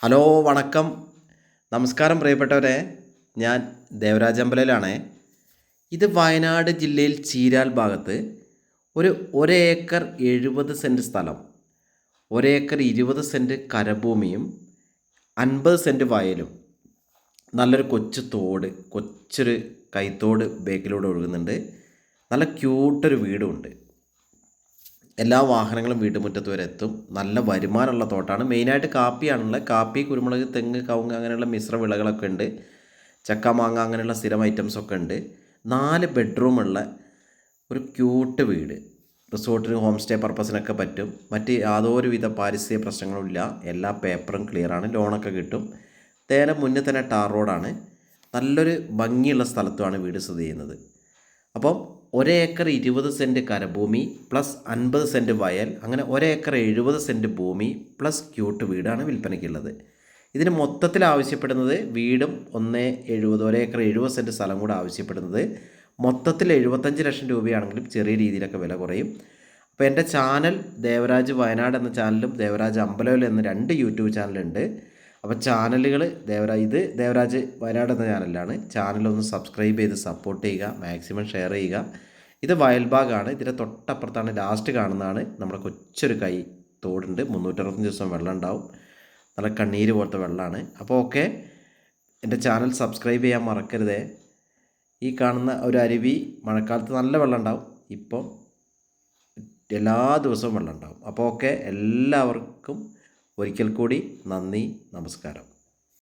Hello വണക്കം നമസ്കാരം പ്രിയപ്പെട്ടവരെ, ഞാൻ ദേവരാജമ്പലയിലാണേ. ഇത് വയനാട് ജില്ലയിൽ ചീരാൽ ഭാഗത്ത് ഒരേക്കർ 70 സെൻറ്റ് സ്ഥലം, ഒരേക്കർ 20 സെൻറ്റ് കരഭൂമിയും 50 സെൻറ്റ് വയലും, നല്ലൊരു കൊച്ചൊരു കൈത്തോട് ബേക്കിലൂടെ ഒഴുകുന്നുണ്ട്. നല്ല ക്യൂട്ടൊരു വീടുമുണ്ട്. എല്ലാ വാഹനങ്ങളും വീട്ടുമുറ്റത്ത് വരെ എത്തും. നല്ല വരുമാനമുള്ള തോട്ടമാണ്. മെയിനായിട്ട് കാപ്പിയാണുള്ളത്. കാപ്പി, കുരുമുളക്, തെങ്ങ്, കവുങ്ങ് അങ്ങനെയുള്ള മിശ്ര വിളകളൊക്കെ ഉണ്ട്. ചക്ക, മാങ്ങ അങ്ങനെയുള്ള സ്ഥിരം ഐറ്റംസൊക്കെ ഉണ്ട്. 4 ബെഡ്റൂമുള്ള ഒരു ക്യൂട്ട് വീട്. റിസോർട്ടിന്, ഹോം സ്റ്റേ പർപ്പസിനൊക്കെ പറ്റും. മറ്റ് യാതൊരുവിധ പാരിസ്ഥിതിക പ്രശ്നങ്ങളും ഇല്ല. എല്ലാ പേപ്പറും ക്ലിയറാണ്. ലോണൊക്കെ കിട്ടും. നേരെ മുന്നേ തന്നെ ടാർ റോഡാണ്. നല്ലൊരു ഭംഗിയുള്ള സ്ഥലത്തുമാണ് വീട് സ്ഥിതി ചെയ്യുന്നത്. അപ്പം ഒരേക്കർ 20 സെൻറ്റ് കരഭൂമി പ്ലസ് 50 സെൻറ്റ് വയൽ, അങ്ങനെ ഒരേക്കർ 70 സെൻറ്റ് ഭൂമി പ്ലസ് ക്യൂട്ട് വീടാണ് വിൽപ്പനയ്ക്കുള്ളത്. ഇതിന് മൊത്തത്തിൽ ആവശ്യപ്പെടുന്നത് വീടും 1.70, ഒരേക്കർ 70 സെൻറ്റ് സ്ഥലം കൂടെ ആവശ്യപ്പെടുന്നത് മൊത്തത്തിൽ 75 ലക്ഷം രൂപയാണെങ്കിലും ചെറിയ രീതിയിലൊക്കെ വില കുറയും. അപ്പോൾ എൻ്റെ ചാനൽ ദേവരാജ് വയനാട് എന്ന ചാനലും ദേവരാജ് അമ്പലവയൽ എന്ന 2 യൂട്യൂബ് ചാനലുണ്ട്. അപ്പോൾ ചാനലുകൾ ദേവരാജ് വയനാട് എന്ന ചാനലിലാണ്. ചാനലൊന്ന് സബ്സ്ക്രൈബ് ചെയ്ത് സപ്പോർട്ട് ചെയ്യുക, മാക്സിമം ഷെയർ ചെയ്യുക. ഇത് വയൽഭാഗമാണ്. ഇതിൻ്റെ തൊട്ടപ്പുറത്താണ് ലാസ്റ്റ് കാണുന്നതാണ് നമ്മുടെ കൊച്ചൊരു തോടുണ്ട്. 365 ദിവസം വെള്ളം ഉണ്ടാവും. നല്ല കണ്ണീര് പോലത്തെ വെള്ളമാണ്. അപ്പോൾ ഓക്കെ, എൻ്റെ ചാനൽ സബ്സ്ക്രൈബ് ചെയ്യാൻ മറക്കരുതേ. ഈ കാണുന്ന ഒരു അരുവി മഴക്കാലത്ത് നല്ല വെള്ളം ഉണ്ടാവും. ഇപ്പം എല്ലാ ദിവസവും വെള്ളം ഉണ്ടാവും. അപ്പോൾ ഓക്കെ, എല്ലാവർക്കും ഒരിക്കൽ കൂടി നന്ദി, നമസ്കാരം.